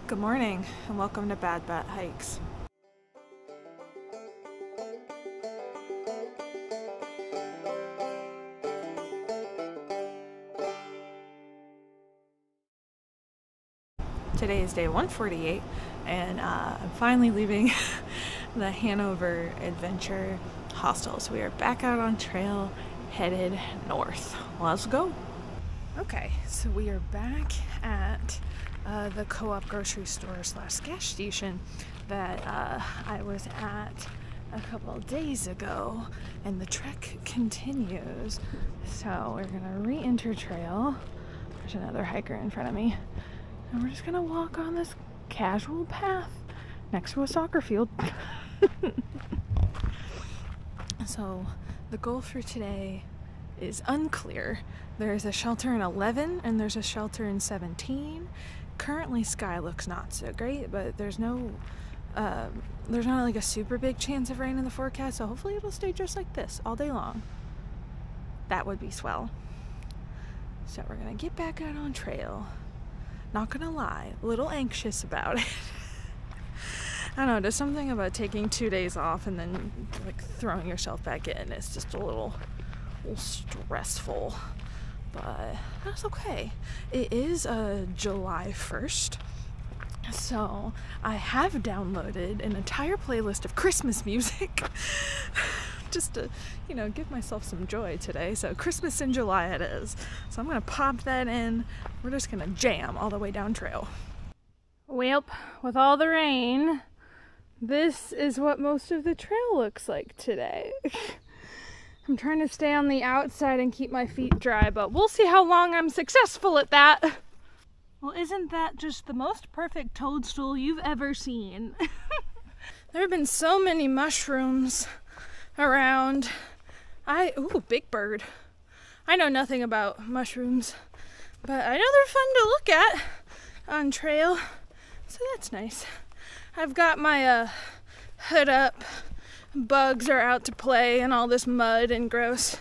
Good morning and welcome to Bad Bat Hikes. Today is day 148 and I'm finally leaving the Hanover Adventure Hostel. So we are back out on trail headed north. Let's go. Okay, so we are back at the co-op grocery store / gas station that I was at a couple of days ago, and the trek continues. So we're gonna re-enter trail. There's another hiker in front of me, and we're just gonna walk on this casual path next to a soccer field. So the goal for today is unclear. There's a shelter in 11 and there's a shelter in 17. Currently sky looks not so great, but there's not like a super big chance of rain in the forecast, so hopefully it'll stay just like this all day long. That would be swell. So we're gonna get back out on trail. Not gonna lie, a little anxious about it. I don't know, there's something about taking 2 days off and then like throwing yourself back in. It's just a little stressful, but that's okay. It is July 1st, so I have downloaded an entire playlist of Christmas music just to, give myself some joy today. So Christmas in July it is. So I'm gonna pop that in. We're just gonna jam all the way down trail. Well, with all the rain, this is what most of the trail looks like today. I'm trying to stay on the outside and keep my feet dry, but we'll see how long I'm successful at that. Well, isn't that just the most perfect toadstool you've ever seen? There have been so many mushrooms around. Ooh, big bird. I know nothing about mushrooms, but I know they're fun to look at on trail, so that's nice. I've got my hood up. Bugs are out to play and all this mud and gross.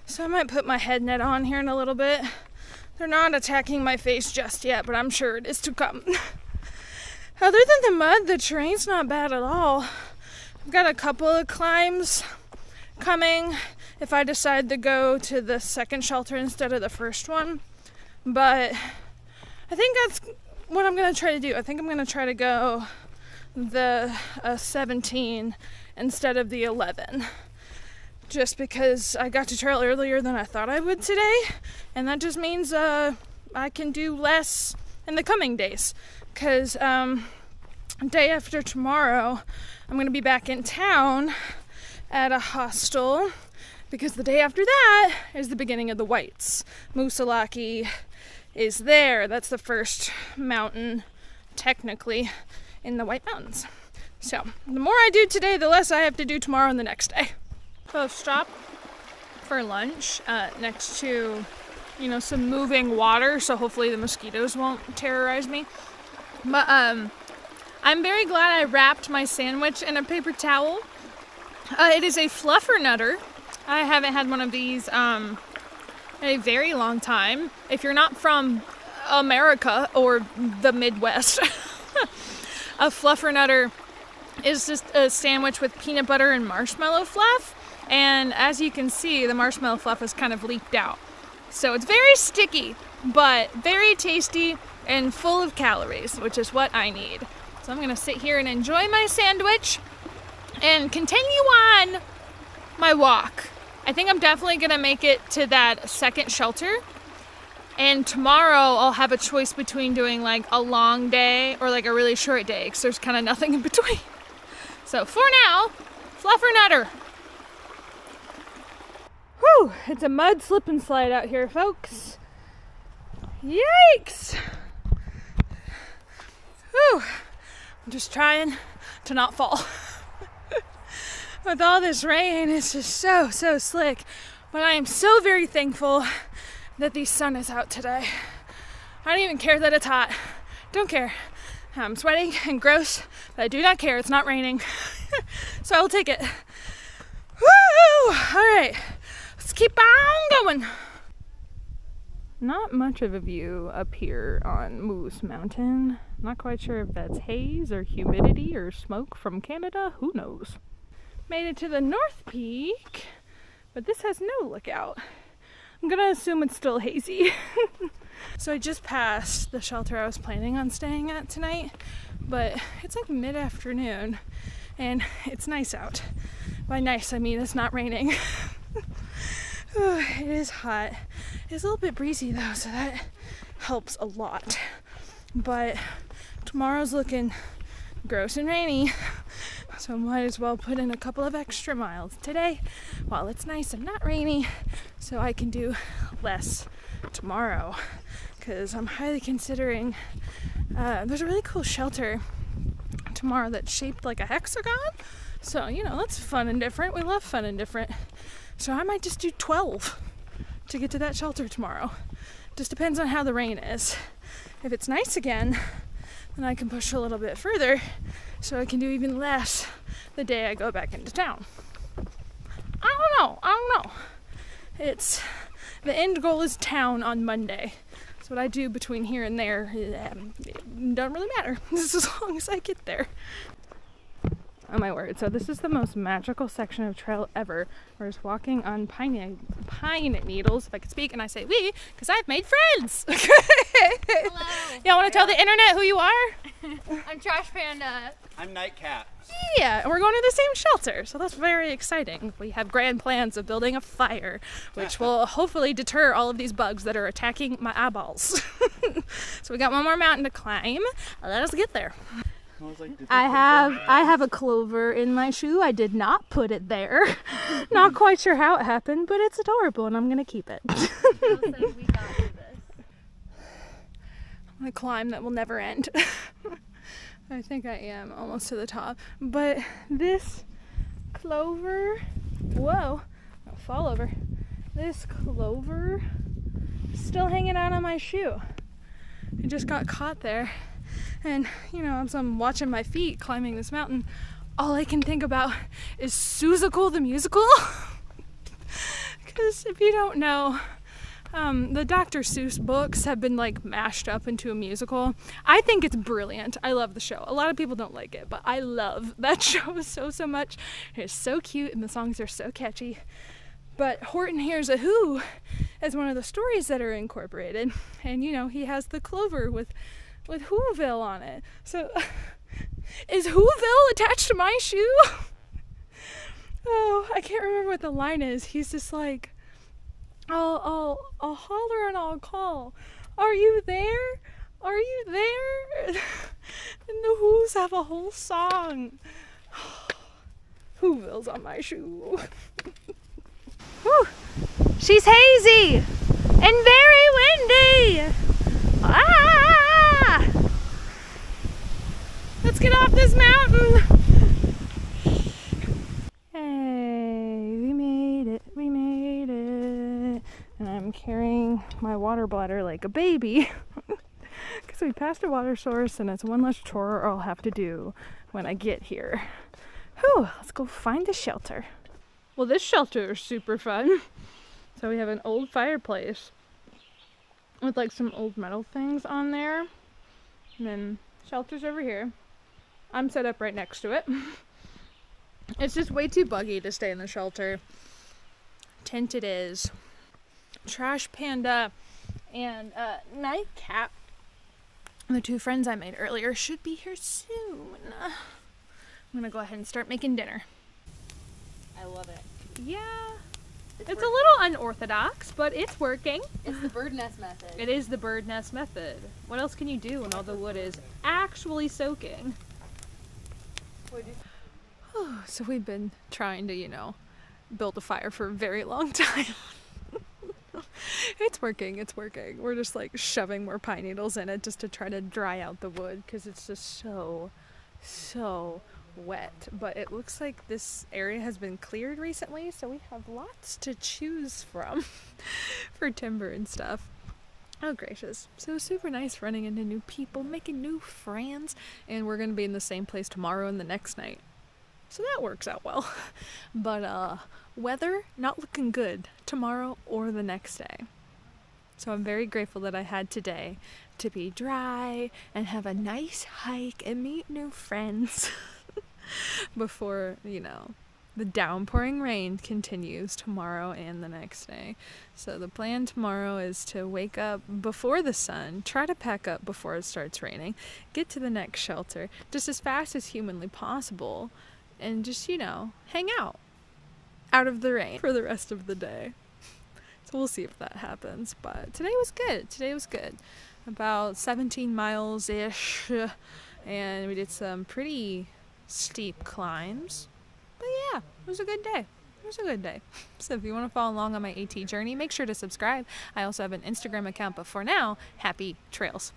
So I might put my head net on here in a little bit. They're not attacking my face just yet, but I'm sure it is to come. Other than the mud, the terrain's not bad at all. I've got a couple of climbs coming if I decide to go to the second shelter instead of the first one. But I think that's what I'm going to try to do. I think I'm going to try to go the 17 instead of the 11, just because I got to trail earlier than I thought I would today, and that just means I can do less in the coming days, because day after tomorrow I'm going to be back in town at a hostel, because the day after that is the beginning of the Whites. Moosilauke is there. That's the first mountain technically in the White Mountains. So the more I do today, the less I have to do tomorrow and the next day. So stop for lunch next to, some moving water, so hopefully the mosquitoes won't terrorize me. But I'm very glad I wrapped my sandwich in a paper towel. It is a fluffernutter. I haven't had one of these in a very long time. If you're not from America or the Midwest, a fluffernutter is just a sandwich with peanut butter and marshmallow fluff, and as you can see, the marshmallow fluff is kind of leaked out. So it's very sticky, but very tasty and full of calories, which is what I need. So I'm gonna sit here and enjoy my sandwich and continue on my walk. I think I'm definitely gonna make it to that second shelter. And tomorrow I'll have a choice between doing like a long day or like a really short day, because there's kind of nothing in between. So for now, fluffernutter. Whew, it's a mud slip and slide out here, folks. Yikes! Whew, I'm just trying to not fall. With all this rain, it's just so slick. But I am so very thankful that the sun is out today. I don't even care that it's hot. Don't care. I'm sweating and gross, but I do not care. It's not raining. So I'll take it. Woo! All right, let's keep on going. Not much of a view up here on Moose Mountain. Not quite sure if that's haze or humidity or smoke from Canada. Who knows? Made it to the North Peak, but this has no lookout. I'm gonna assume it's still hazy. So I just passed the shelter I was planning on staying at tonight, but it's like mid-afternoon and it's nice out. By nice, I mean it's not raining. It is hot. It's a little bit breezy though, so that helps a lot. But tomorrow's looking gross and rainy, so I might as well put in a couple of extra miles today while it's nice and not rainy, so I can do less tomorrow. Because I'm highly considering, there's a really cool shelter tomorrow that's shaped like a hexagon. So, you know, that's fun and different. We love fun and different. So I might just do 12 to get to that shelter tomorrow. Just depends on how the rain is. If it's nice again, then I can push a little bit further so I can do even less the day I go back into town. I don't know. It's, the end goal is town on Monday. So what I do between here and there, it doesn't really matter, just as long as I get there. Oh my word, so this is the most magical section of trail ever. We're just walking on pine needles, if I could speak, and I say we, because I've made friends! Hello! Y'all want to tell the internet who you are? I'm Trash Panda. I'm Nightcap. Yeah, and we're going to the same shelter, so that's very exciting. We have grand plans of building a fire, which will hopefully deter all of these bugs that are attacking my eyeballs. So we got one more mountain to climb. Let us get there. I have a clover in my shoe. I did not put it there. Not quite sure how it happened, but it's adorable and I'm gonna keep it. We got through this. I'm gonna climb that will never end. I think I am almost to the top. But this clover, whoa, I'll fall over. This clover is still hanging out on my shoe. It just got caught there. And, you know, as I'm watching my feet climbing this mountain, all I can think about is Seussical the musical. Because if you don't know, the Dr. Seuss books have been like mashed up into a musical. I think it's brilliant. I love the show. A lot of people don't like it, but I love that show so much. It's so cute and the songs are so catchy. But Horton Hears a Who is one of the stories that are incorporated. And, you know, he has the clover with Whoville on it. So, is Whoville attached to my shoe? Oh, I can't remember what the line is. He's just like, I'll holler and I'll call. Are you there? Are you there? And the Who's have a whole song. Whoville's on my shoe. Whew. She's hazy and very windy. Ah! Let's get off this mountain. Hey, we made it. And I'm carrying my water bladder like a baby because we passed a water source and it's one less chore I'll have to do when I get here. Whew, let's go find the shelter. Well, this shelter is super fun. So we have an old fireplace with like some old metal things on there. And then shelter's over here. I'm set up right next to it. It's just way too buggy to stay in the shelter. Tent it is. Trash Panda and Nightcap, the two friends I made earlier, should be here soon. I'm gonna go ahead and start making dinner. I love it. Yeah. It's working. a little unorthodox, but it's working. It's the bird nest method. It is the bird nest method. What else can you do when all the wood is actually soaking? So we've been trying to, you know, build a fire for a very long time. It's working. We're just like shoving more pine needles in it just to try to dry out the wood because it's just so wet. But it looks like this area has been cleared recently, so we have lots to choose from for timber and stuff. Oh gracious. So super nice running into new people, making new friends, and we're gonna be in the same place tomorrow and the next night. So that works out well. But weather not looking good tomorrow or the next day. So I'm very grateful that I had today to be dry and have a nice hike and meet new friends before, the downpouring rain continues tomorrow and the next day. So the plan tomorrow is to wake up before the sun, try to pack up before it starts raining, get to the next shelter just as fast as humanly possible, and just, hang out of the rain for the rest of the day. So we'll see if that happens. But today was good. About 17 miles-ish. And we did some pretty steep climbs. But yeah, it was a good day. So if you want to follow along on my AT journey, make sure to subscribe. I also have an Instagram account. But for now, happy trails.